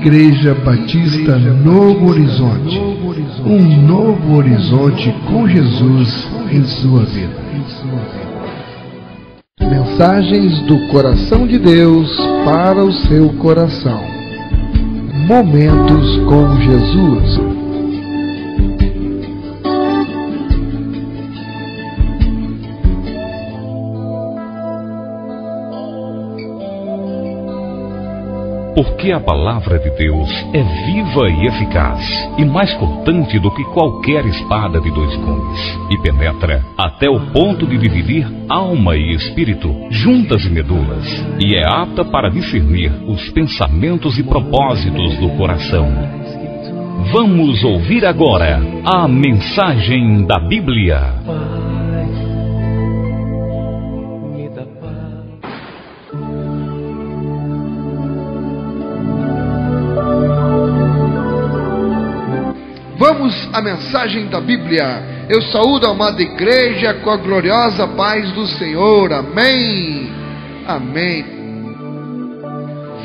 Igreja Batista Novo Horizonte. Um novo horizonte com Jesus em sua vida. Mensagens do coração de Deus para o seu coração. Momentos com Jesus. Porque a palavra de Deus é viva e eficaz, e mais cortante do que qualquer espada de dois gumes, e penetra até o ponto de dividir alma e espírito, juntas e medulas, e é apta para discernir os pensamentos e propósitos do coração. Vamos ouvir agora a mensagem da Bíblia. Vamos à mensagem da Bíblia. Eu saúdo a amada igreja com a gloriosa paz do Senhor. Amém. Amém.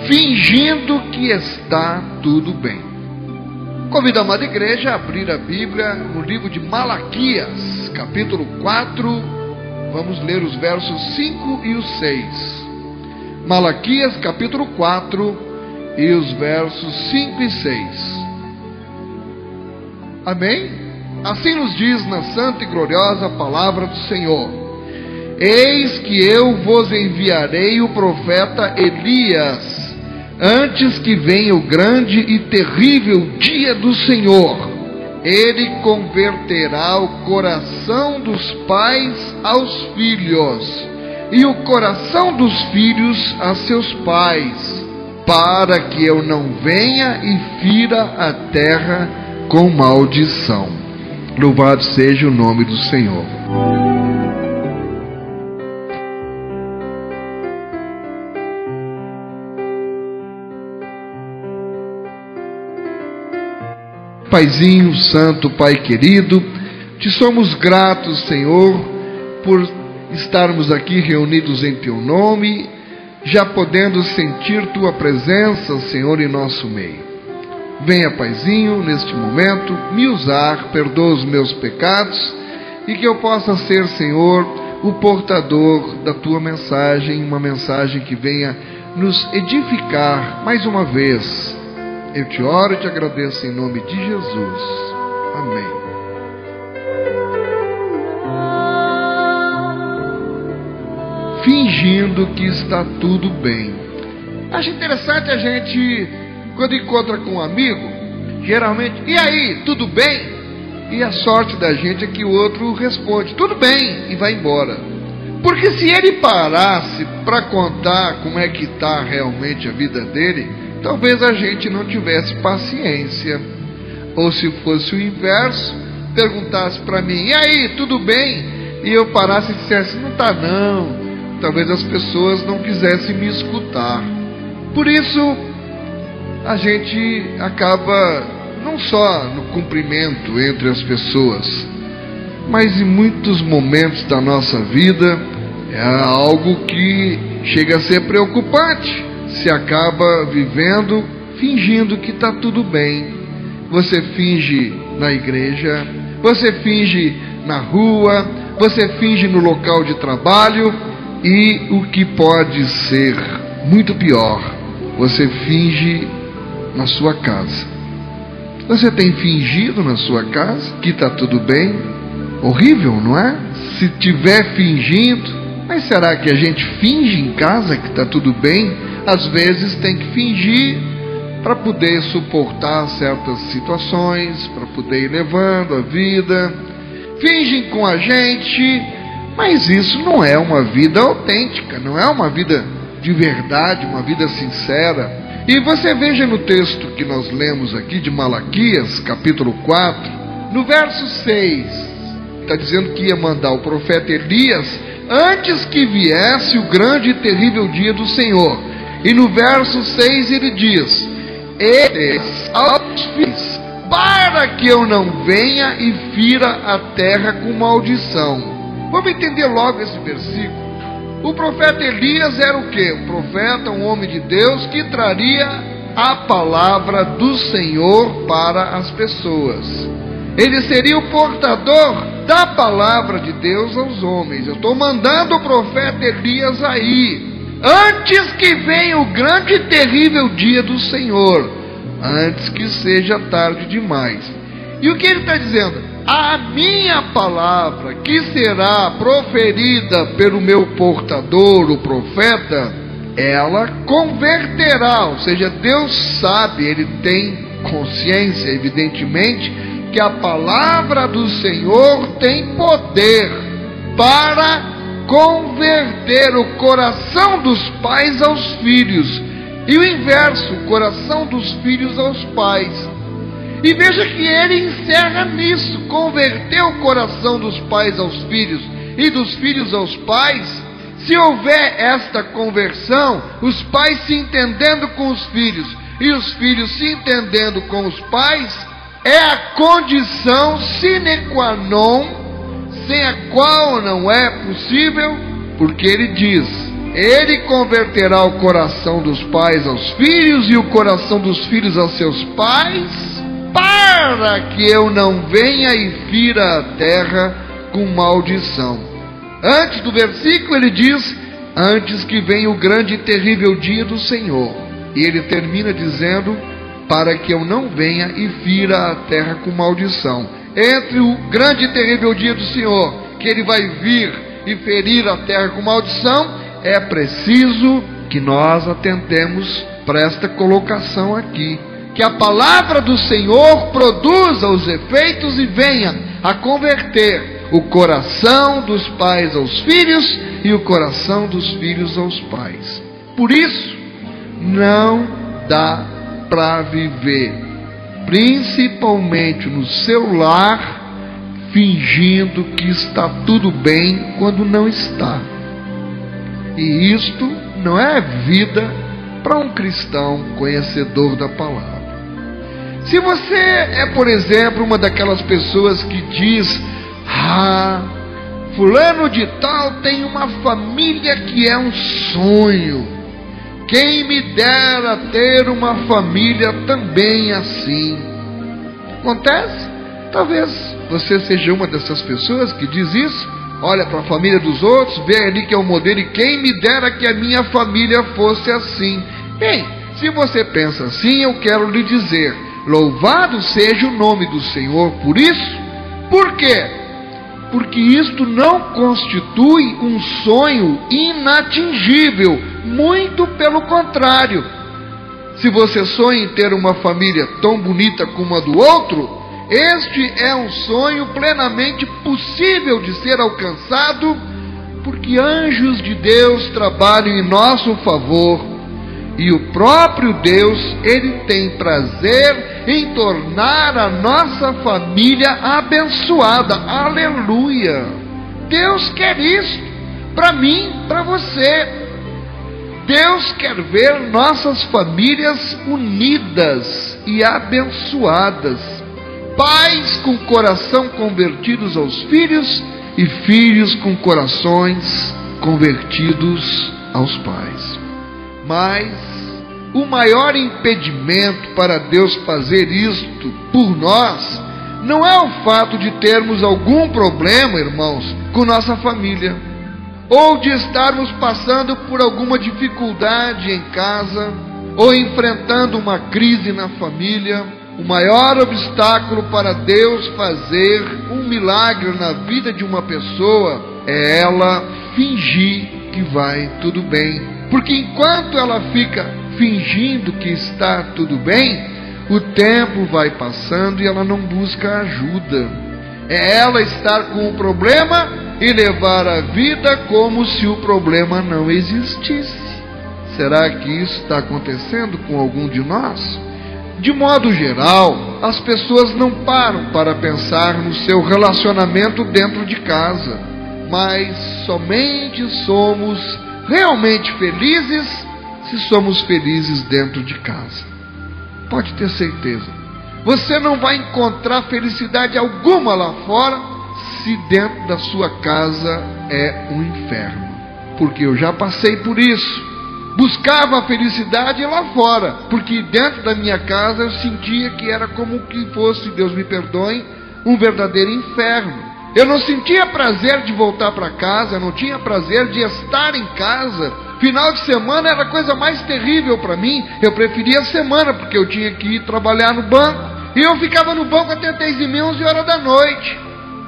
Fingindo que está tudo bem. Convido a amada igreja a abrir a Bíblia no livro de Malaquias, capítulo 4. Vamos ler os versos 5 e os 6. Malaquias, capítulo 4, e os versos 5 e 6. Amém? Assim nos diz na santa e gloriosa palavra do Senhor: Eis que eu vos enviarei o profeta Elias, antes que venha o grande e terrível dia do Senhor. Ele converterá o coração dos pais aos filhos, e o coração dos filhos a seus pais, para que eu não venha e fira a terra com maldição. Louvado seja o nome do Senhor. Paizinho santo, Pai querido, te somos gratos, Senhor, por estarmos aqui reunidos em teu nome, já podendo sentir tua presença, Senhor, em nosso meio. Venha, Paizinho, neste momento, me usar, perdoa os meus pecados, e que eu possa ser, Senhor, o portador da Tua mensagem, uma mensagem que venha nos edificar mais uma vez. Eu te oro e te agradeço em nome de Jesus. Amém. Fingindo que está tudo bem. Acho interessante a gente, quando encontra com um amigo, geralmente, e aí, tudo bem? E a sorte da gente é que o outro responde, tudo bem, e vai embora. Porque se ele parasse para contar como é que está realmente a vida dele, talvez a gente não tivesse paciência. Ou se fosse o inverso, perguntasse para mim, e aí, tudo bem? E eu parasse e dissesse, não está não. Talvez as pessoas não quisessem me escutar. Por isso, a gente acaba não só no cumprimento entre as pessoas, mas em muitos momentos da nossa vida é algo que chega a ser preocupante. Se acaba vivendo fingindo que está tudo bem. Você finge na igreja, você finge na rua, você finge no local de trabalho, e o que pode ser muito pior, você finge na sua casa. Você tem fingido na sua casa que está tudo bem? Horrível, não é? Se tiver fingindo, mas será que a gente finge em casa que está tudo bem? Às vezes tem que fingir para poder suportar certas situações, para poder ir levando a vida. Fingem com a gente, mas isso não é uma vida autêntica, não é uma vida de verdade, uma vida sincera. E você veja no texto que nós lemos aqui de Malaquias, capítulo 4, no verso 6, está dizendo que ia mandar o profeta Elias antes que viesse o grande e terrível dia do Senhor. E no verso 6 ele diz, eles aos filhos, para que eu não venha e fira a terra com maldição. Vamos entender logo esse versículo. O profeta Elias era o quê? Um profeta, um homem de Deus que traria a palavra do Senhor para as pessoas. Ele seria o portador da palavra de Deus aos homens. Eu estou mandando o profeta Elias aí, antes que venha o grande e terrível dia do Senhor, antes que seja tarde demais. E o que ele está dizendo? A minha palavra, que será proferida pelo meu portador, o profeta, ela converterá. Ou seja, Deus sabe, Ele tem consciência, evidentemente, que a palavra do Senhor tem poder para converter o coração dos pais aos filhos, e o inverso, o coração dos filhos aos pais. E veja que ele encerra nisso: converter o coração dos pais aos filhos e dos filhos aos pais. Se houver esta conversão, os pais se entendendo com os filhos e os filhos se entendendo com os pais, é a condição sine qua non, sem a qual não é possível, porque ele diz: ele converterá o coração dos pais aos filhos e o coração dos filhos aos seus pais, para que eu não venha e fira a terra com maldição. Antes do versículo ele diz: antes que venha o grande e terrível dia do Senhor. E ele termina dizendo: para que eu não venha e fira a terra com maldição. Entre o grande e terrível dia do Senhor, que ele vai vir e ferir a terra com maldição, é preciso que nós atentemos para esta colocação aqui, que a palavra do Senhor produza os efeitos e venha a converter o coração dos pais aos filhos e o coração dos filhos aos pais. Por isso, não dá para viver, principalmente no seu lar, fingindo que está tudo bem quando não está. E isto não é vida para um cristão conhecedor da palavra. Se você é, por exemplo, uma daquelas pessoas que diz: fulano de tal tem uma família que é um sonho, quem me dera ter uma família também assim. Acontece? Talvez você seja uma dessas pessoas que diz isso. Olha para a família dos outros, vê ali que é o modelo, e quem me dera que a minha família fosse assim. Bem, se você pensa assim, eu quero lhe dizer: louvado seja o nome do Senhor por isso. Por quê? Porque isto não constitui um sonho inatingível, muito pelo contrário. Se você sonha em ter uma família tão bonita como a do outro, este é um sonho plenamente possível de ser alcançado, porque anjos de Deus trabalham em nosso favor, e o próprio Deus, Ele tem prazer em tornar a nossa família abençoada. Aleluia! Deus quer isso para mim, para você. Deus quer ver nossas famílias unidas e abençoadas. Pais com coração convertidos aos filhos e filhos com corações convertidos aos pais. Mas o maior impedimento para Deus fazer isto por nós não é o fato de termos algum problema, irmãos, com nossa família, ou de estarmos passando por alguma dificuldade em casa, ou enfrentando uma crise na família. O maior obstáculo para Deus fazer um milagre na vida de uma pessoa é ela fingir que vai tudo bem. Porque enquanto ela fica fingindo que está tudo bem, o tempo vai passando e ela não busca ajuda. É ela estar com o problema e levar a vida como se o problema não existisse. Será que isso está acontecendo com algum de nós? De modo geral, as pessoas não param para pensar no seu relacionamento dentro de casa, mas somente somos realmente felizes se somos felizes dentro de casa. Pode ter certeza, você não vai encontrar felicidade alguma lá fora se dentro da sua casa é um inferno, porque eu já passei por isso. buscava a felicidade lá fora, porque dentro da minha casa eu sentia que era como que fosse, Deus me perdoe, um verdadeiro inferno. Eu não sentia prazer de voltar para casa, eu não tinha prazer de estar em casa. Final de semana era a coisa mais terrível para mim. Eu preferia a semana, porque eu tinha que ir trabalhar no banco. E eu ficava no banco até 10h30, 11h da noite.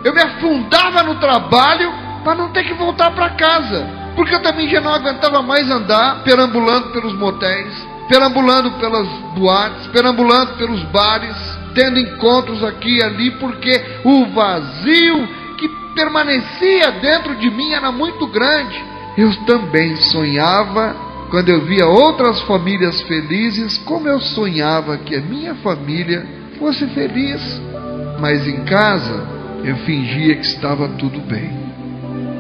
Eu me afundava no trabalho para não ter que voltar para casa, porque eu também já não aguentava mais andar perambulando pelos motéis, perambulando pelas boates, perambulando pelos bares, tendo encontros aqui e ali, porque o vazio que permanecia dentro de mim era muito grande. Eu também sonhava, quando eu via outras famílias felizes, como eu sonhava que a minha família fosse feliz. Mas em casa, eu fingia que estava tudo bem.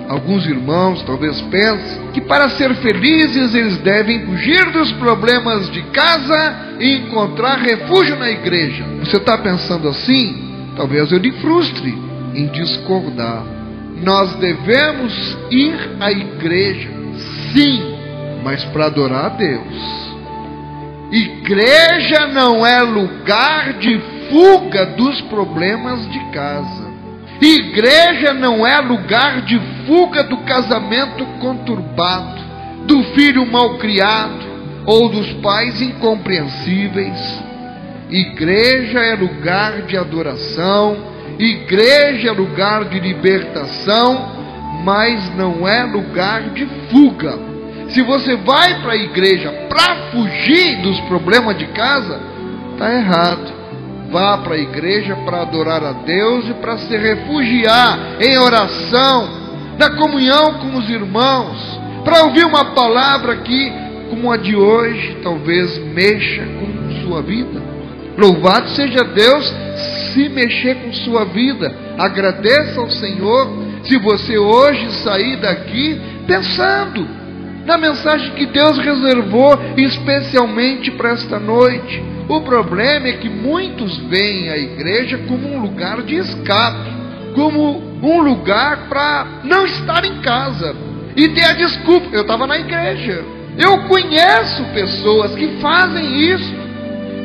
Alguns irmãos talvez pensem que para ser felizes eles devem fugir dos problemas de casa e encontrar refúgio na igreja. Você está pensando assim? Talvez eu lhe frustre em discordar. Nós devemos ir à igreja, sim, mas para adorar a Deus. Igreja não é lugar de fuga dos problemas de casa. Igreja não é lugar de fuga do casamento conturbado, do filho mal criado ou dos pais incompreensíveis. Igreja é lugar de adoração, igreja é lugar de libertação, mas não é lugar de fuga. Se você vai para a igreja para fugir dos problemas de casa, está errado. Vá para a igreja para adorar a Deus e para se refugiar em oração, na comunhão com os irmãos, para ouvir uma palavra que, como a de hoje, talvez mexa com sua vida. Louvado seja Deus se mexer com sua vida. Agradeça ao Senhor se você hoje sair daqui pensando na mensagem que Deus reservou especialmente para esta noite. O problema é que muitos veem a igreja como um lugar de escape, como um lugar para não estar em casa e ter a desculpa: eu estava na igreja. Eu conheço pessoas que fazem isso,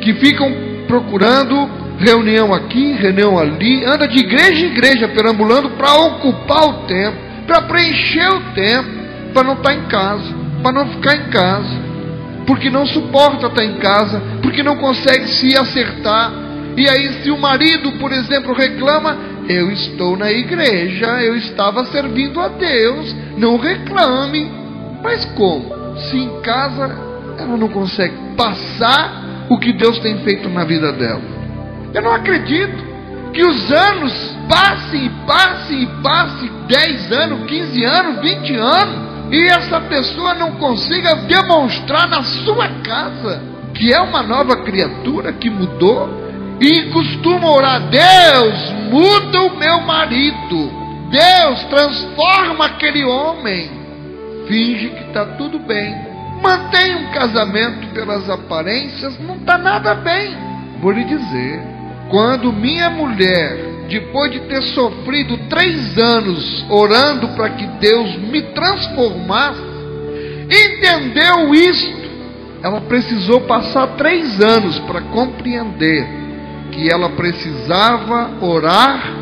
que ficam procurando reunião aqui, reunião ali, anda de igreja em igreja perambulando para ocupar o tempo, para preencher o tempo, para não estar em casa, para não ficar em casa, porque não suporta estar em casa, porque não consegue se acertar. E aí, se o marido, por exemplo, reclama: eu estou na igreja, eu estava servindo a Deus, não reclame. Mas como? Se em casa ela não consegue passar o que Deus tem feito na vida dela. Eu não acredito que os anos passem, 10 anos, 15 anos, 20 anos, e essa pessoa não consiga demonstrar na sua casa que é uma nova criatura, que mudou, e costuma orar: Deus, muda o meu marido, Deus, transforma aquele homem. Finge que está tudo bem, mantém um casamento pelas aparências, não está nada bem. Vou lhe dizer, quando minha mulher, depois de ter sofrido 3 anos orando para que Deus me transformasse, entendeu isto, ela precisou passar 3 anos para compreender que ela precisava orar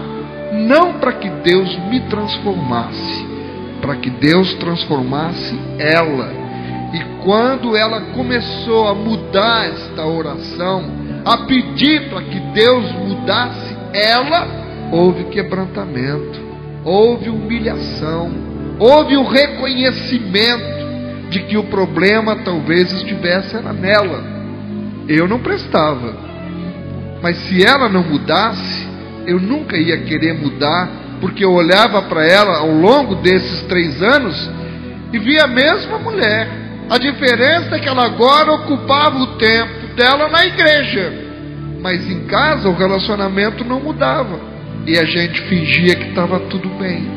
não para que Deus me transformasse, para que Deus transformasse ela. E quando ela começou a mudar esta oração, a pedir para que Deus mudasse ela, houve quebrantamento, houve humilhação, houve o reconhecimento de que o problema talvez estivesse era nela. Eu não prestava, mas se ela não mudasse, eu nunca ia querer mudar, porque eu olhava para ela ao longo desses 3 anos e via a mesma mulher. A diferença é que ela agora ocupava o tempo dela na igreja, mas em casa o relacionamento não mudava, e a gente fingia que estava tudo bem,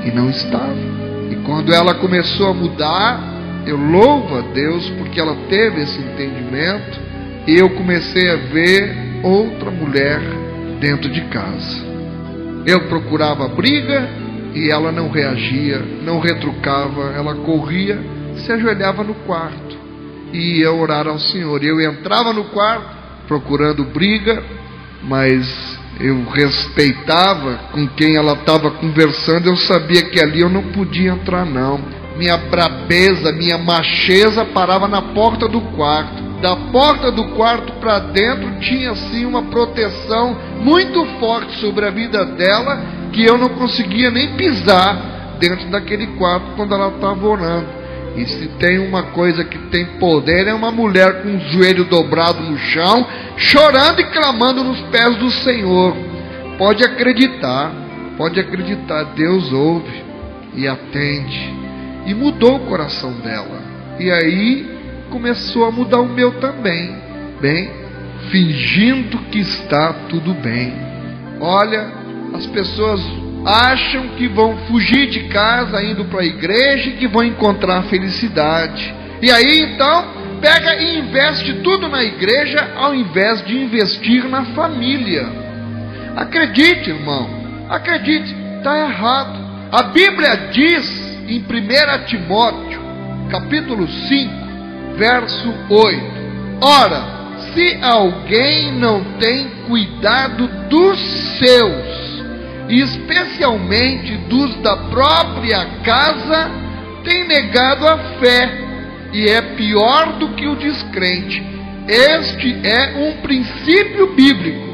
e não estava. E quando ela começou a mudar, eu louvo a Deus porque ela teve esse entendimento, e eu comecei a ver outra mulher dentro de casa. Eu procurava briga e ela não reagia, não retrucava, ela corria se ajoelhava no quarto e ia orar ao Senhor. Eu entrava no quarto procurando briga, mas eu respeitava com quem ela estava conversando. Eu sabia que ali eu não podia entrar não. Minha brabeza, minha macheza parava na porta do quarto. Da porta do quarto para dentro tinha assim uma proteção muito forte sobre a vida dela, que eu não conseguia nem pisar dentro daquele quarto quando ela estava orando. E se tem uma coisa que tem poder, é uma mulher com o joelho dobrado no chão, chorando e clamando nos pés do Senhor. Pode acreditar, Deus ouve e atende. E mudou o coração dela. E aí começou a mudar o meu também. Bem, fingindo que está tudo bem. Olha, as pessoas acham que vão fugir de casa indo para a igreja e que vão encontrar felicidade. E aí então pega e investe tudo na igreja ao invés de investir na família. Acredite, irmão, acredite, está errado. A Bíblia diz em 1 Timóteo capítulo 5 verso 8: ora, se alguém não tem cuidado dos seus, especialmente dos da própria casa, tem negado a fé e é pior do que o descrente. Este é um princípio bíblico.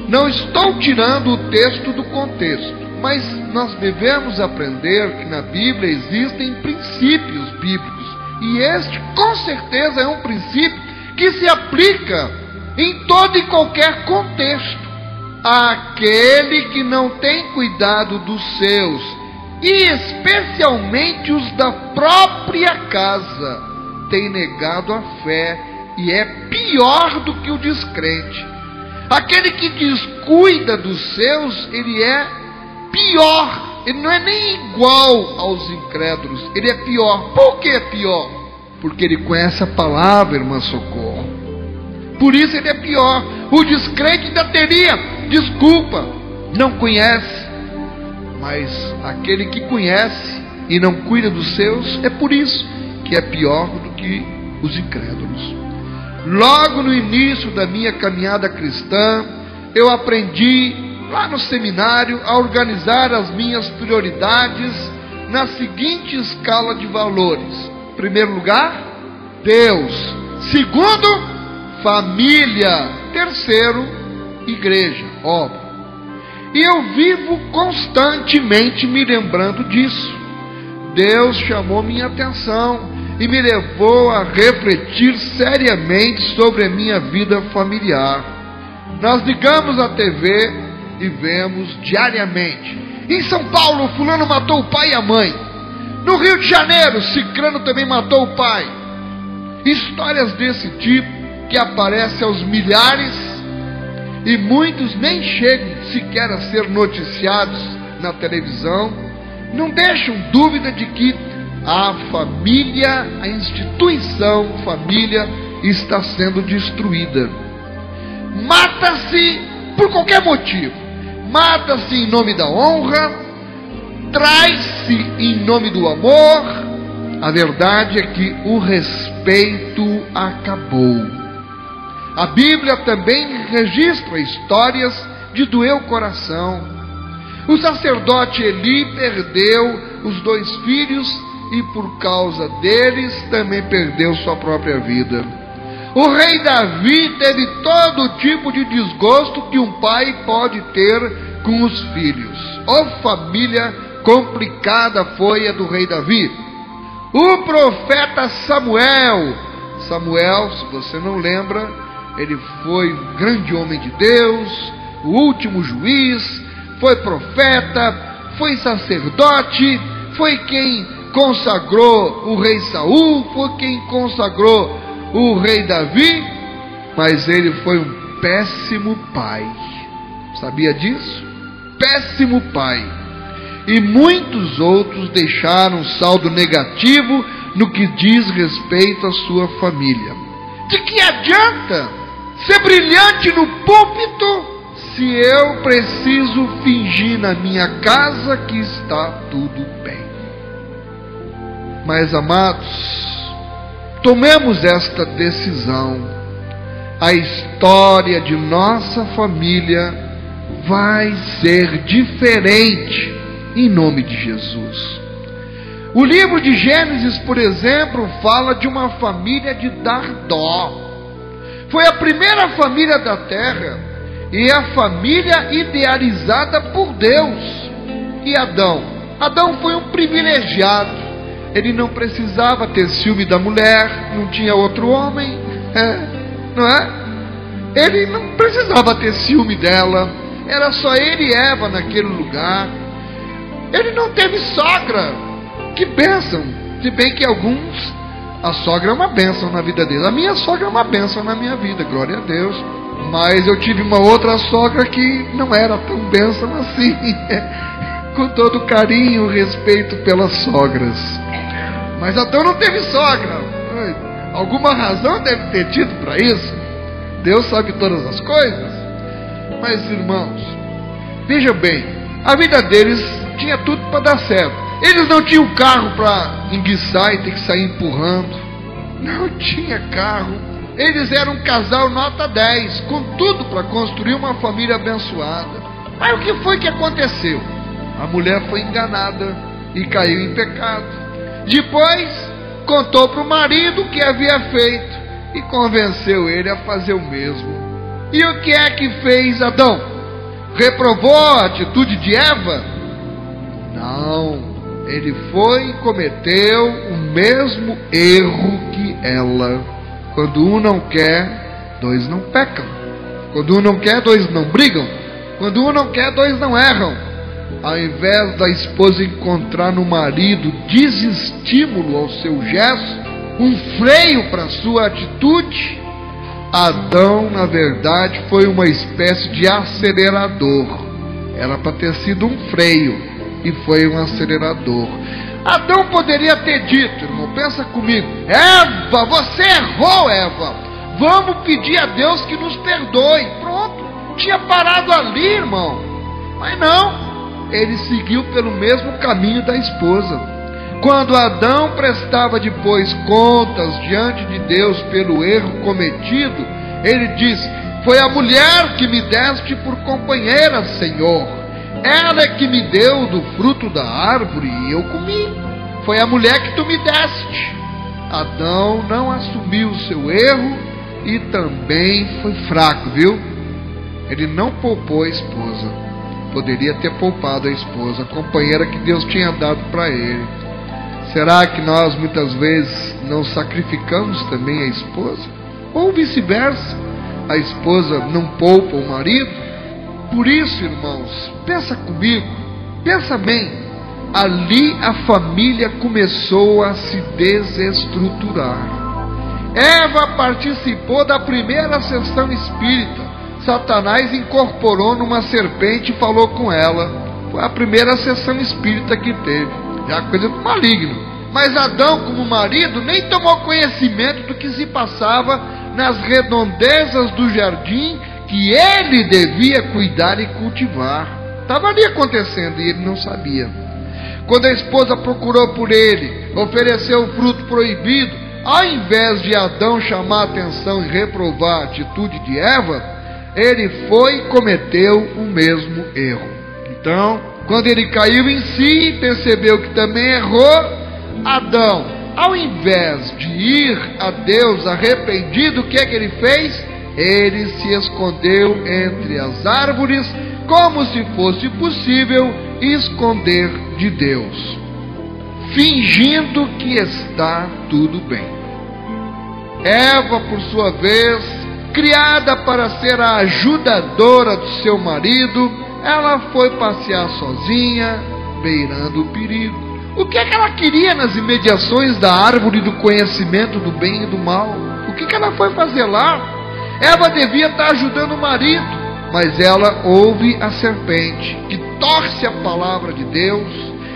Não estou tirando o texto do contexto, mas nós devemos aprender que na Bíblia existem princípios bíblicos, e este com certeza é um princípio que se aplica em todo e qualquer contexto. Aquele que não tem cuidado dos seus, e especialmente os da própria casa, tem negado a fé e é pior do que o descrente. Aquele que descuida dos seus, ele é pior. Ele não é nem igual aos incrédulos, ele é pior. Por que é pior? Porque ele conhece a palavra, irmã Socorro. Por isso ele é pior. O descrente ainda teria desculpa, não conhece. Mas aquele que conhece e não cuida dos seus, é por isso que é pior do que os incrédulos. Logo no início da minha caminhada cristã, eu aprendi lá no seminário a organizar as minhas prioridades na seguinte escala de valores: em primeiro lugar, Deus; segundo, família; terceiro, igreja, obra. E eu vivo constantemente me lembrando disso. Deus chamou minha atenção e me levou a refletir seriamente sobre a minha vida familiar. Nós ligamos a TV e vemos diariamente: em São Paulo, fulano matou o pai e a mãe; no Rio de Janeiro, ciclano também matou o pai. Histórias desse tipo que aparecem aos milhares, e muitos nem chegam sequer a ser noticiados na televisão, não deixam dúvida de que a família, a instituição família, está sendo destruída. Mata-se por qualquer motivo. Mata-se em nome da honra, trai-se em nome do amor. A verdade é que o respeito acabou. A Bíblia também registra histórias de doer o coração. O sacerdote Eli perdeu os 2 filhos e por causa deles também perdeu sua própria vida. O rei Davi teve todo tipo de desgosto que um pai pode ter com os filhos. Oh, família complicada foi a do rei Davi. O profeta Samuel, se você não lembra, ele foi um grande homem de Deus, o último juiz, foi profeta, foi sacerdote, foi quem consagrou o rei Saul, foi quem consagrou o rei Davi, mas ele foi um péssimo pai. Sabia disso? Péssimo pai. E muitos outros deixaram saldo negativo no que diz respeito à sua família. De que adianta ser brilhante no púlpito se eu preciso fingir na minha casa que está tudo bem? Mas, amados, tomemos esta decisão, a história de nossa família vai ser diferente em nome de Jesus. O livro de Gênesis, por exemplo, fala de uma família de dar dó. Foi a primeira família da terra e a família idealizada por Deus. E Adão? Adão foi um privilegiado. Ele não precisava ter ciúme da mulher, não tinha outro homem, não é? Ele não precisava ter ciúme dela, era só ele e Eva naquele lugar. Ele não teve sogra. Que bênção! Se bem que alguns, a sogra é uma bênção na vida deles. A minha sogra é uma bênção na minha vida, glória a Deus. Mas eu tive uma outra sogra que não era tão bênção assim. Com todo carinho e respeito pelas sogras. Mas Adão não teve sogra. Alguma razão deve ter tido para isso. Deus sabe todas as coisas. Mas irmãos, vejam bem, a vida deles tinha tudo para dar certo. Eles não tinham carro para enguiçar e ter que sair empurrando. Não tinha carro. Eles eram um casal nota 10, com tudo para construir uma família abençoada. Mas o que foi que aconteceu? A mulher foi enganada e caiu em pecado. Depois, contou para o marido o que havia feito e convenceu ele a fazer o mesmo. E o que é que fez Adão? Reprovou a atitude de Eva? Não. Ele foi e cometeu o mesmo erro que ela. Quando um não quer, dois não pecam. Quando um não quer, dois não brigam. Quando um não quer, dois não erram. Ao invés da esposa encontrar no marido desestímulo ao seu gesto, um freio para a sua atitude, Adão, na verdade, foi uma espécie de acelerador. Era para ter sido um freio e foi um acelerador. Adão poderia ter dito, irmão, pensa comigo: Eva, você errou, Eva. Vamos pedir a Deus que nos perdoe. Pronto, tinha parado ali, irmão. Mas não, ele seguiu pelo mesmo caminho da esposa. Quando Adão prestava depois contas diante de Deus pelo erro cometido, ele disse: foi a mulher que me deste por companheira, Senhor. Ela é que me deu do fruto da árvore e eu comi. Foi a mulher que tu me deste. Adão não assumiu o seu erro e também foi fraco, viu? Ele não poupou a esposa. Poderia ter poupado a esposa, a companheira que Deus tinha dado para ele. Será que nós muitas vezes não sacrificamos também a esposa? Ou vice-versa, a esposa não poupa o marido? Por isso, irmãos, pensa comigo, pensa bem, ali a família começou a se desestruturar. Eva participou da primeira sessão espírita. Satanás incorporou numa serpente e falou com ela. Foi a primeira sessão espírita que teve. Já coisa do maligno. Mas Adão, como marido, nem tomou conhecimento do que se passava nas redondezas do jardim que ele devia cuidar e cultivar. Estava ali acontecendo e ele não sabia. Quando a esposa procurou por ele, ofereceu o fruto proibido, ao invés de Adão chamar a atenção e reprovar a atitude de Eva, ele foi e cometeu o mesmo erro. Então, quando ele caiu em si e percebeu que também errou, Adão, ao invés de ir a Deus arrependido, o que é que ele fez? Ele se escondeu entre as árvores, como se fosse possível esconder de Deus, fingindo que está tudo bem. Eva, por sua vez, criada para ser a ajudadora do seu marido, ela foi passear sozinha, beirando o perigo. O que é que ela queria nas imediações da árvore do conhecimento do bem e do mal? O que ela foi fazer lá? Eva devia estar ajudando o marido, mas ela ouve a serpente, que torce a palavra de Deus,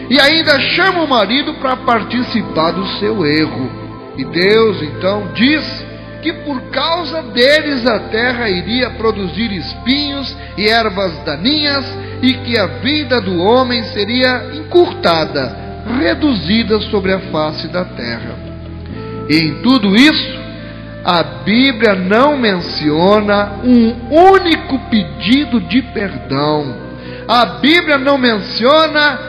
e ainda chama o marido para participar do seu erro. E Deus então diz que por causa deles a terra iria produzir espinhos e ervas daninhas, e que a vida do homem seria encurtada, reduzida sobre a face da terra. E em tudo isso, a Bíblia não menciona um único pedido de perdão. A Bíblia não menciona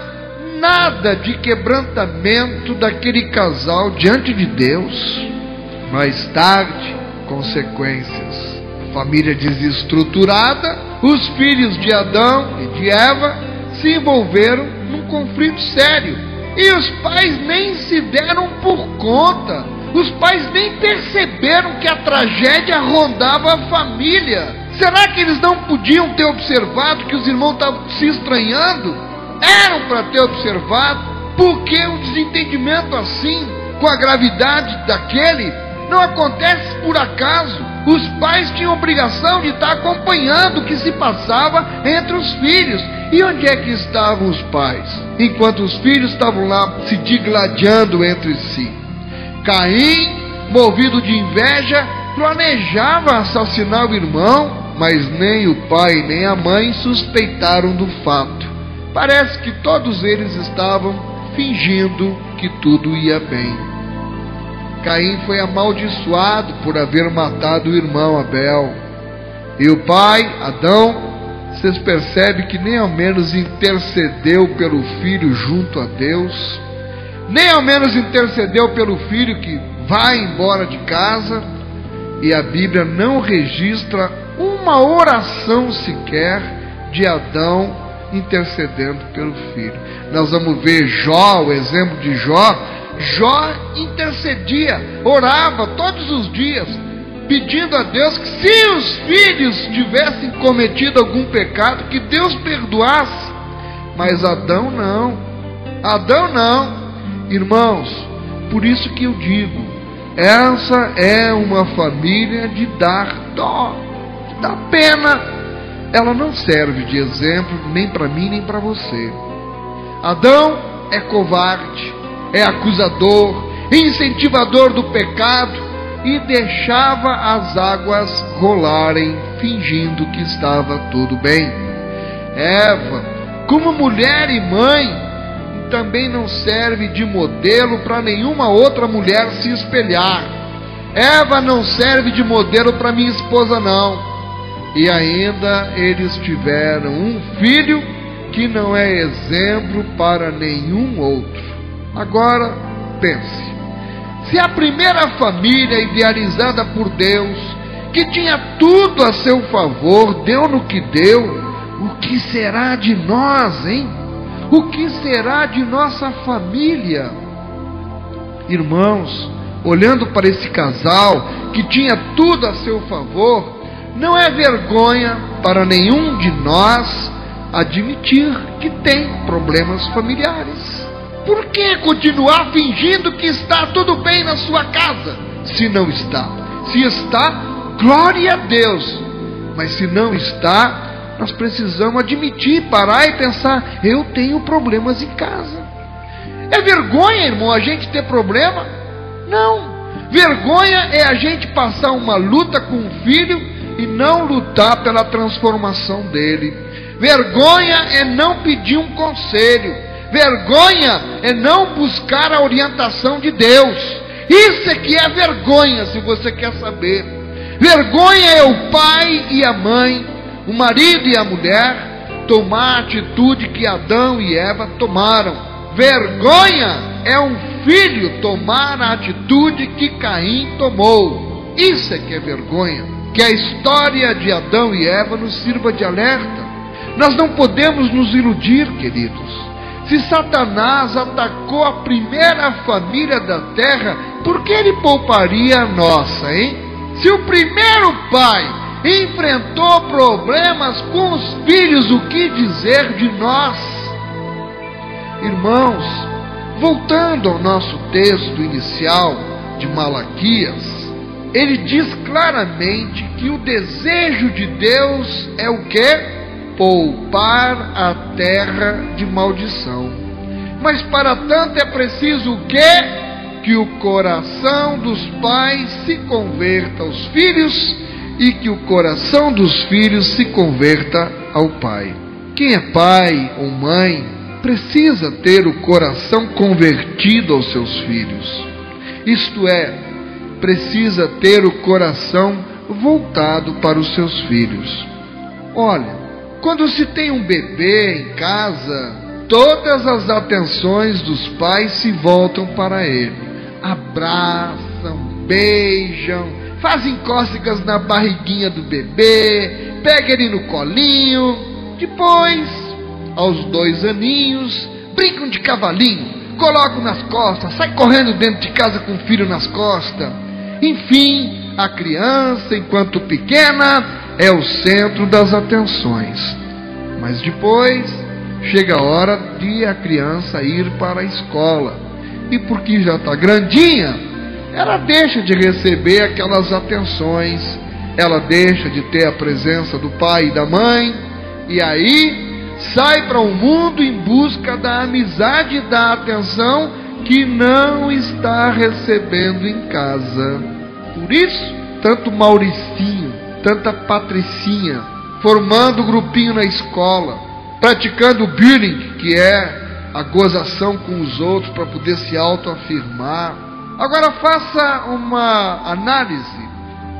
nada de quebrantamento daquele casal diante de Deus. Mais tarde, consequências. Família desestruturada, os filhos de Adão e de Eva se envolveram num conflito sério. E os pais nem se deram por conta. Os pais nem perceberam que a tragédia rondava a família. Será que eles não podiam ter observado que os irmãos estavam se estranhando? Eram para ter observado. Por que o desentendimento assim, com a gravidade daquele, não acontece por acaso? Os pais tinham obrigação de estar acompanhando o que se passava entre os filhos. E onde é que estavam os pais? Enquanto os filhos estavam lá se digladiando entre si. Caim, movido de inveja, planejava assassinar o irmão, mas nem o pai nem a mãe suspeitaram do fato. Parece que todos eles estavam fingindo que tudo ia bem. Caim foi amaldiçoado por haver matado o irmão Abel. E o pai, Adão, vocês percebem que nem ao menos intercedeu pelo filho junto a Deus, nem ao menos intercedeu pelo filho que vai embora de casa, e a Bíblia não registra uma oração sequer de Adão intercedendo pelo filho. Nós vamos ver Jó, o exemplo de Jó. Jó intercedia, orava todos os dias, pedindo a Deus que, se os filhos tivessem cometido algum pecado, que Deus perdoasse. Mas Adão não. Adão não. Irmãos, por isso que eu digo, essa é uma família de dar dó, de dar pena. Ela não serve de exemplo nem para mim nem para você. Adão é covarde, é acusador, incentivador do pecado, e deixava as águas rolarem, fingindo que estava tudo bem. Eva, como mulher e mãe, também não serve de modelo para nenhuma outra mulher se espelhar. Eva não serve de modelo para minha esposa, não. E ainda eles tiveram um filho que não é exemplo para nenhum outro. Agora, pense, se a primeira família idealizada por Deus, que tinha tudo a seu favor, deu no que deu, o que será de nós, hein? O que será de nossa família? Irmãos, olhando para esse casal que tinha tudo a seu favor, não é vergonha para nenhum de nós admitir que tem problemas familiares. Por que continuar fingindo que está tudo bem na sua casa, se não está? Se está, glória a Deus. Mas se não está, nós precisamos admitir, parar e pensar, eu tenho problemas em casa. É vergonha, irmão, a gente ter problema? Não. Vergonha é a gente passar uma luta com um filho e não lutar pela transformação dele. Vergonha é não pedir um conselho. Vergonha é não buscar a orientação de Deus. Isso é que é vergonha, se você quer saber. Vergonha é o pai e a mãe, o marido e a mulher, tomar a atitude que Adão e Eva tomaram. Vergonha é um filho tomar a atitude que Caim tomou. Isso é que é vergonha. Que a história de Adão e Eva nos sirva de alerta. Nós não podemos nos iludir, queridos. Se Satanás atacou a primeira família da terra, por que ele pouparia a nossa, hein? Se o primeiro pai enfrentou problemas com os filhos, o que dizer de nós? Irmãos, voltando ao nosso texto inicial de Malaquias, ele diz claramente que o desejo de Deus é o quê? Poupar a terra de maldição. Mas para tanto é preciso o quê? Que o coração dos pais se converta aos filhos e que o coração dos filhos se converta ao pai. Quem é pai ou mãe precisa ter o coração convertido aos seus filhos. Isto é, precisa ter o coração voltado para os seus filhos. Olha, quando se tem um bebê em casa, todas as atenções dos pais se voltam para ele. Abraçam, beijam, fazem cócegas na barriguinha do bebê, pega ele no colinho. Depois, aos 2 aninhos, brincam de cavalinho, colocam nas costas, sai correndo dentro de casa com o filho nas costas. Enfim, a criança, enquanto pequena, é o centro das atenções. Mas depois chega a hora de a criança ir para a escola. E porque já está grandinha, ela deixa de receber aquelas atenções, ela deixa de ter a presença do pai e da mãe, e aí sai para o mundo em busca da amizade e da atenção que não está recebendo em casa. Por isso, tanto Mauricinho, tanta Patricinha, formando grupinho na escola, praticando o bullying, que é a gozação com os outros para poder se autoafirmar. Agora faça uma análise.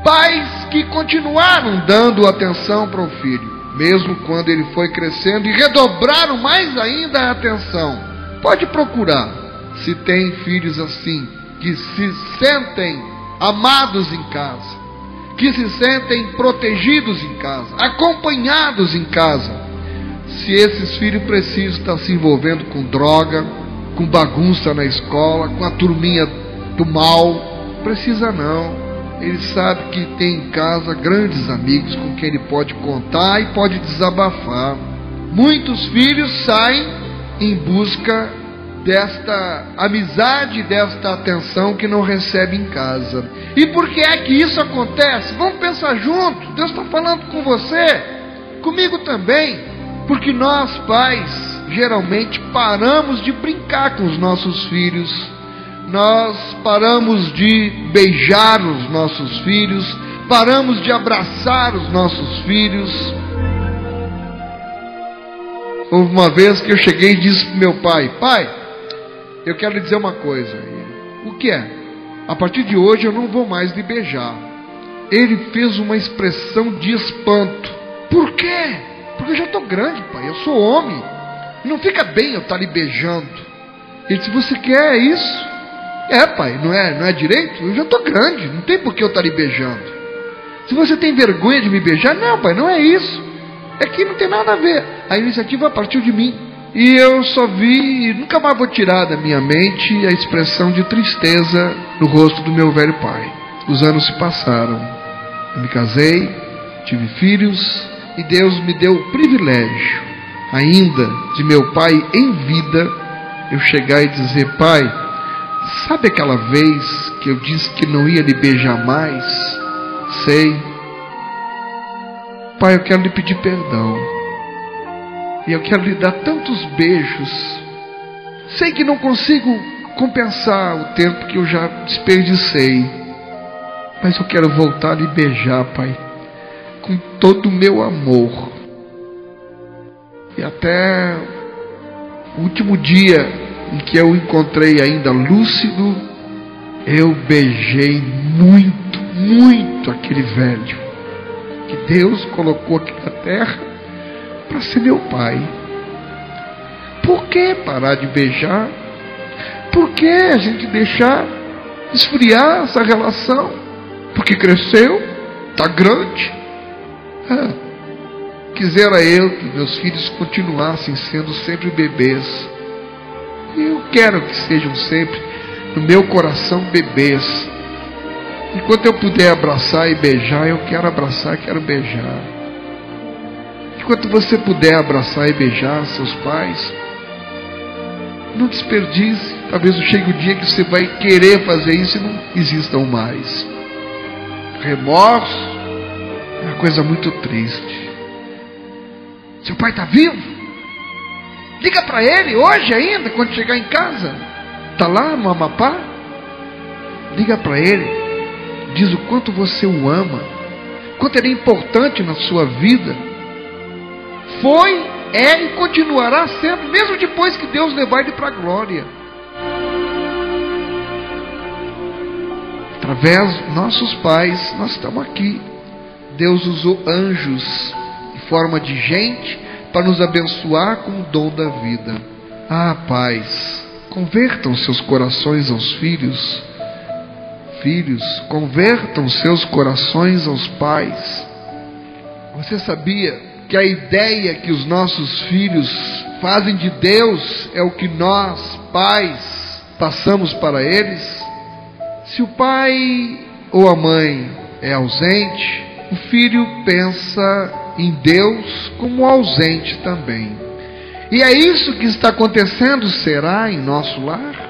Pais que continuaram dando atenção para o filho, mesmo quando ele foi crescendo, e redobraram mais ainda a atenção. Pode procurar, se tem filhos assim, que se sentem amados em casa, que se sentem protegidos em casa, acompanhados em casa. Se esses filhos precisam estar se envolvendo com droga, com bagunça na escola, com a turminha do mal, precisa não. Ele sabe que tem em casa grandes amigos com quem ele pode contar e pode desabafar. Muitos filhos saem em busca desta amizade, desta atenção que não recebe em casa. E por que é que isso acontece? Vamos pensar juntos. Deus está falando com você, comigo também. Porque nós, pais, geralmente paramos de brincar com os nossos filhos, nós paramos de beijar os nossos filhos, paramos de abraçar os nossos filhos. Houve uma vez que eu cheguei e disse para meu pai: pai, eu quero lhe dizer uma coisa. O que é? A partir de hoje eu não vou mais lhe beijar. Ele fez uma expressão de espanto. Por quê? Porque eu já estou grande, pai, eu sou homem. Não fica bem eu estar lhe beijando. Ele disse: você quer isso? É, pai, não é direito? Eu já estou grande, não tem por que eu estar lhe beijando. Se você tem vergonha de me beijar, não, pai, não é isso. É que não tem nada a ver. A iniciativa partiu de mim. E eu só vi, nunca mais vou tirar da minha mente a expressão de tristeza no rosto do meu velho pai. Os anos se passaram. Eu me casei, tive filhos, e Deus me deu o privilégio, ainda de meu pai em vida, eu chegar e dizer: pai, sabe aquela vez que eu disse que não ia lhe beijar mais? Sei. Pai, eu quero lhe pedir perdão. E eu quero lhe dar tantos beijos. Sei que não consigo compensar o tempo que eu já desperdicei, mas eu quero voltar a lhe beijar, pai, com todo o meu amor. E até o último dia em que eu encontrei ainda lúcido, eu beijei muito, muito aquele velho que Deus colocou aqui na terra para ser meu pai. Por que parar de beijar? Por que a gente deixar esfriar essa relação? Porque cresceu, está grande. Quisera eu que meus filhos continuassem sendo sempre bebês. E eu quero que sejam sempre, no meu coração, bebês. Enquanto eu puder abraçar e beijar, eu quero abraçar e quero beijar. Enquanto você puder abraçar e beijar seus pais, não desperdice. Talvez chegue o dia que você vai querer fazer isso e não existam mais. Remorso é uma coisa muito triste. Seu pai está vivo? Liga para ele hoje ainda, quando chegar em casa. Está lá no Amapá? Liga para ele. Diz o quanto você o ama, quanto ele é importante na sua vida. Foi, é e continuará sendo, mesmo depois que Deus levar ele para a glória. Através dos nossos pais, nós estamos aqui. Deus usou anjos em forma de gente para nos abençoar com o dom da vida. Ah, pais, convertam seus corações aos filhos. Filhos, convertam seus corações aos pais. Você sabia que a ideia que os nossos filhos fazem de Deus é o que nós, pais, passamos para eles? Se o pai ou a mãe é ausente, o filho pensa em Deus como ausente também. E é isso que está acontecendo, será, em nosso lar?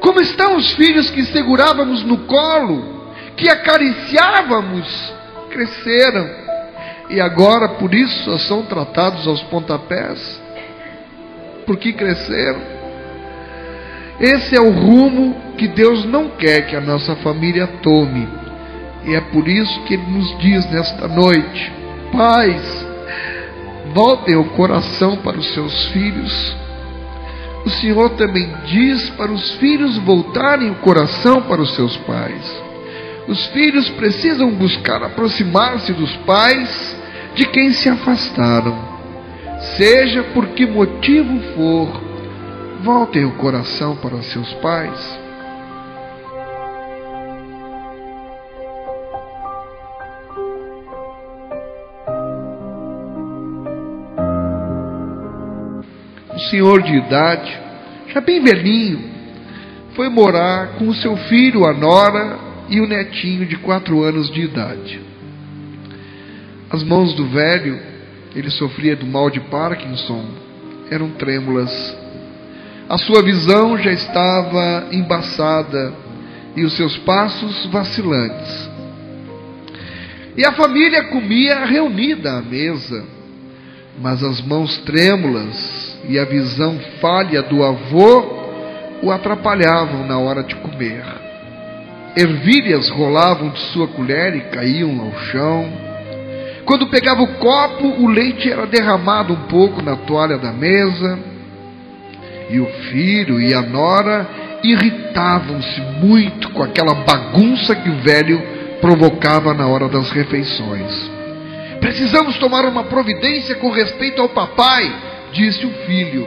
Como estão os filhos que segurávamos no colo, que acariciávamos, cresceram, e agora por isso só são tratados aos pontapés? Porque cresceram. Esse é o rumo que Deus não quer que a nossa família tome. E é por isso que Ele nos diz nesta noite: pais, voltem o coração para os seus filhos. O Senhor também diz para os filhos voltarem o coração para os seus pais. Os filhos precisam buscar aproximar-se dos pais de quem se afastaram. Seja por que motivo for, voltem o coração para os seus pais. Um senhor de idade, já bem velhinho, foi morar com o seu filho, a nora, e o netinho de 4 anos de idade. As mãos do velho, ele sofria do mal de Parkinson, eram trêmulas. A sua visão já estava embaçada e os seus passos vacilantes. E a família comia reunida à mesa, mas as mãos trêmulas e a visão falha do avô o atrapalhavam na hora de comer. Ervilhas rolavam de sua colher e caíam ao chão. Quando pegava o copo, o leite era derramado um pouco na toalha da mesa. E o filho e a nora irritavam-se muito com aquela bagunça que o velho provocava na hora das refeições. Precisamos tomar uma providência com respeito ao papai, disse o filho.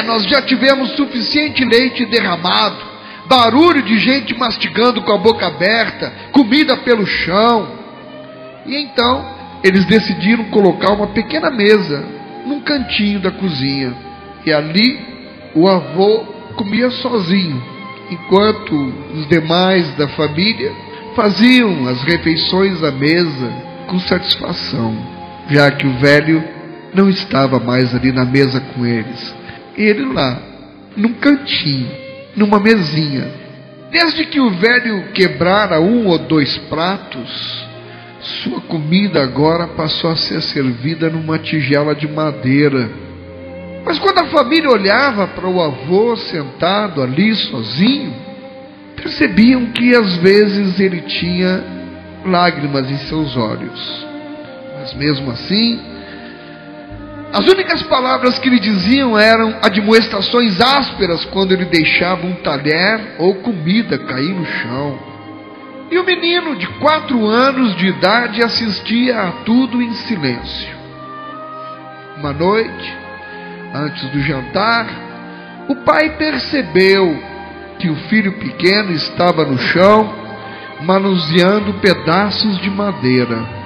Nós já tivemos suficiente leite derramado, barulho de gente mastigando com a boca aberta, comida pelo chão. E então eles decidiram colocar uma pequena mesa num cantinho da cozinha. E ali o avô comia sozinho, enquanto os demais da família faziam as refeições à mesa com satisfação, já que o velho não estava mais ali na mesa com eles. Ele lá, num cantinho, numa mesinha. Desde que o velho quebrara 1 ou 2 pratos, sua comida agora passou a ser servida numa tigela de madeira. Mas quando a família olhava para o avô sentado ali sozinho, percebiam que às vezes ele tinha lágrimas em seus olhos. Mas mesmo assim, as únicas palavras que lhe diziam eram admoestações ásperas quando ele deixava um talher ou comida cair no chão. E o menino de 4 anos de idade assistia a tudo em silêncio. Uma noite, antes do jantar, o pai percebeu que o filho pequeno estava no chão, manuseando pedaços de madeira.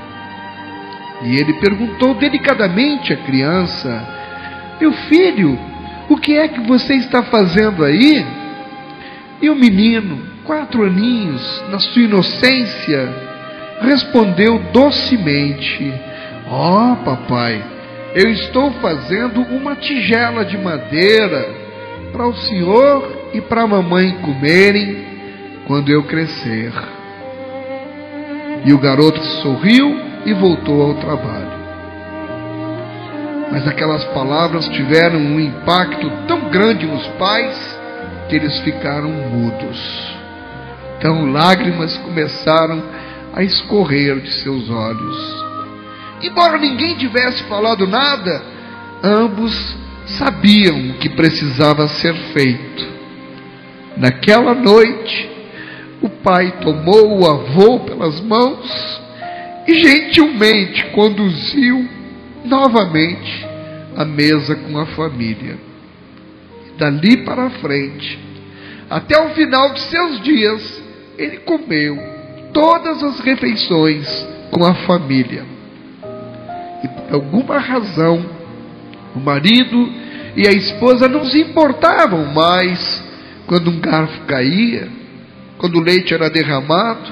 E ele perguntou delicadamente à criança: meu filho, o que é que você está fazendo aí? E o menino, 4 aninhos, na sua inocência, respondeu docemente: papai, eu estou fazendo uma tigela de madeira para o senhor e para a mamãe comerem quando eu crescer. E o garoto sorriu e voltou ao trabalho. Mas aquelas palavras tiveram um impacto tão grande nos pais que eles ficaram mudos. Então lágrimas começaram a escorrer de seus olhos. Embora ninguém tivesse falado nada, ambos sabiam o que precisava ser feito. Naquela noite, o pai tomou o avô pelas mãos e gentilmente conduziu novamente à mesa com a família. Dali para frente, até o final de seus dias, ele comeu todas as refeições com a família. E por alguma razão, o marido e a esposa não se importavam mais quando um garfo caía, quando o leite era derramado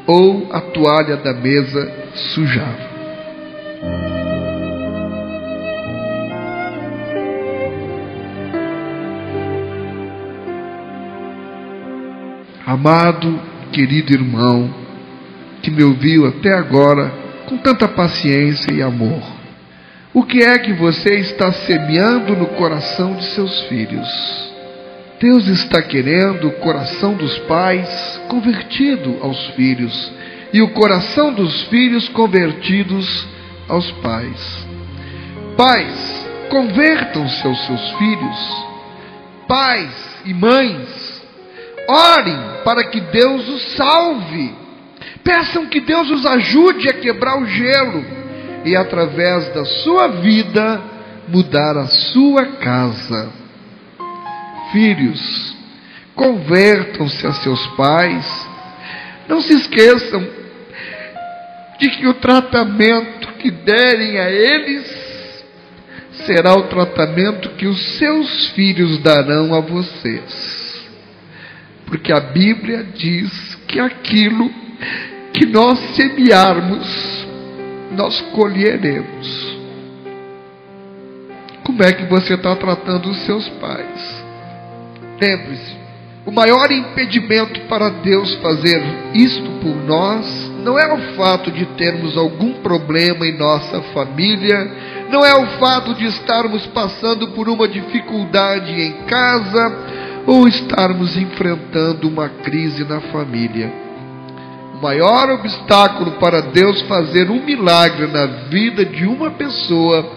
ou a toalha da mesa sujava. Amado, querido irmão, que me ouviu até agora com tanta paciência e amor, o que é que você está semeando no coração de seus filhos? Deus está querendo o coração dos pais convertido aos filhos e o coração dos filhos convertidos aos pais. Pais, convertam-se aos seus filhos. Pais e mães, orem para que Deus os salve. Peçam que Deus os ajude a quebrar o gelo e, através da sua vida, mudar a sua casa. Filhos, convertam-se a seus pais. Não se esqueçam de que o tratamento que derem a eles será o tratamento que os seus filhos darão a vocês. Porque a Bíblia diz que aquilo que nós semearmos, nós colheremos. Como é que você está tratando os seus pais? Lembre-se, o maior impedimento para Deus fazer isto por nós não é o fato de termos algum problema em nossa família, não é o fato de estarmos passando por uma dificuldade em casa ou estarmos enfrentando uma crise na família. O maior obstáculo para Deus fazer um milagre na vida de uma pessoa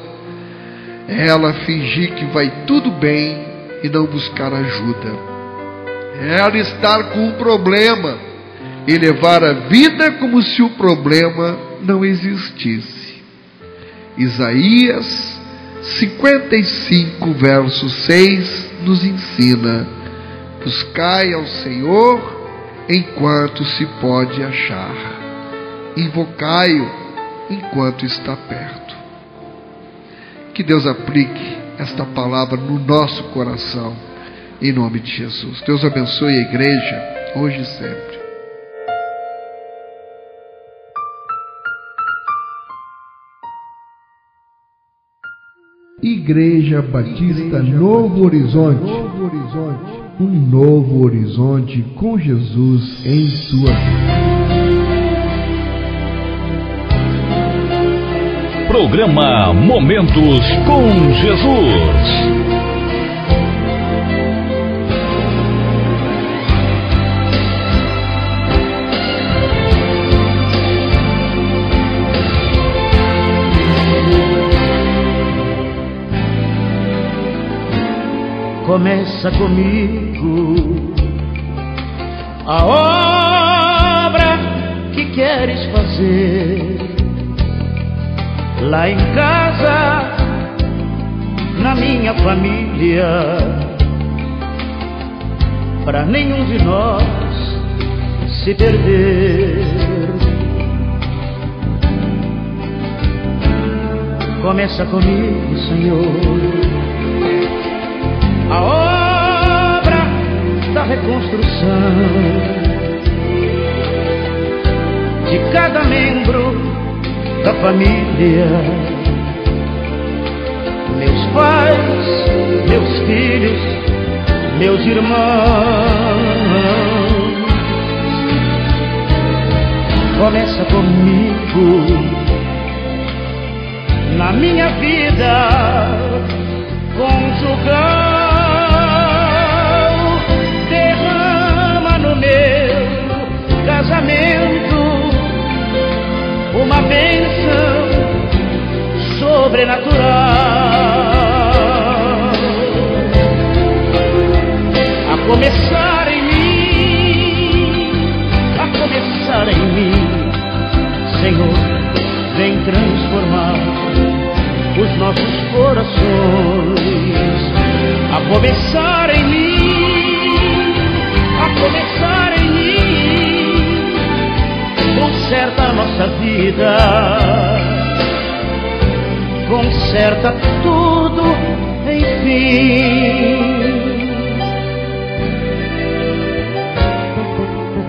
é ela fingir que vai tudo bem e não buscar ajuda. É ela estar com um problema e levar a vida como se o problema não existisse. Isaías 55, verso 6 nos ensina: buscai ao Senhor enquanto se pode achar, invocai-o enquanto está perto. Que Deus aplique esta palavra no nosso coração, em nome de Jesus. Deus abençoe a igreja, hoje e sempre. Igreja Batista Novo Horizonte. Um novo horizonte com Jesus em sua vida. Programa Momentos com Jesus. Começa comigo a obra que queres fazer lá em casa, na minha família, para nenhum de nós se perder. Começa comigo, Senhor, a obra da reconstrução de cada membro da família, meus pais, meus filhos, meus irmãos. Começa comigo na minha vida conjugal. Derrama no meu casamento uma bênção sobrenatural, a começar em mim Senhor, vem transformar os nossos corações, a começar em mim, a começar em mim. Conserta a nossa vida, conserta tudo, enfim.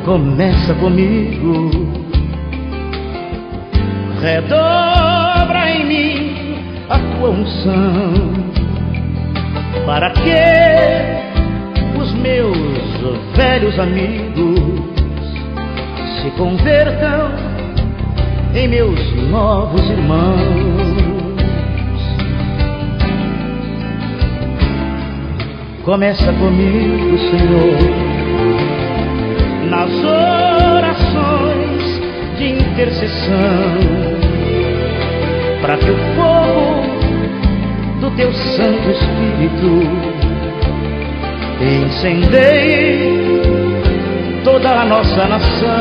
Começa comigo, redobra em mim a tua unção, para que os meus velhos amigos se convertam em meus novos irmãos. Começa comigo, Senhor, nas orações de intercessão, para que o fogo do teu Santo Espírito incendeie toda a nossa nação.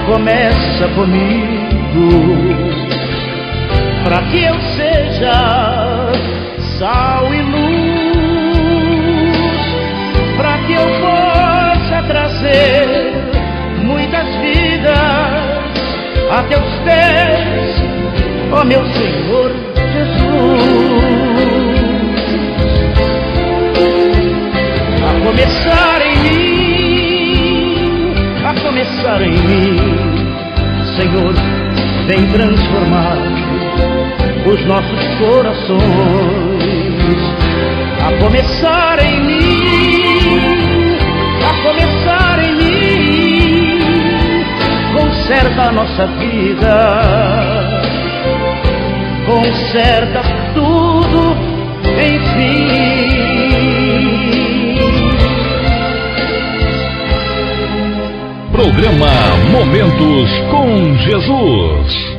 Começa comigo, para que eu seja sal e luz, para que eu possa trazer muitas vidas a teus pés, ó meu Senhor Jesus. A começar em mim, a começar em mim, Senhor, vem transformar os nossos corações, a começar em mim, a começar em mim. Conserta a nossa vida, conserta tudo, enfim. Programa Momentos com Jesus.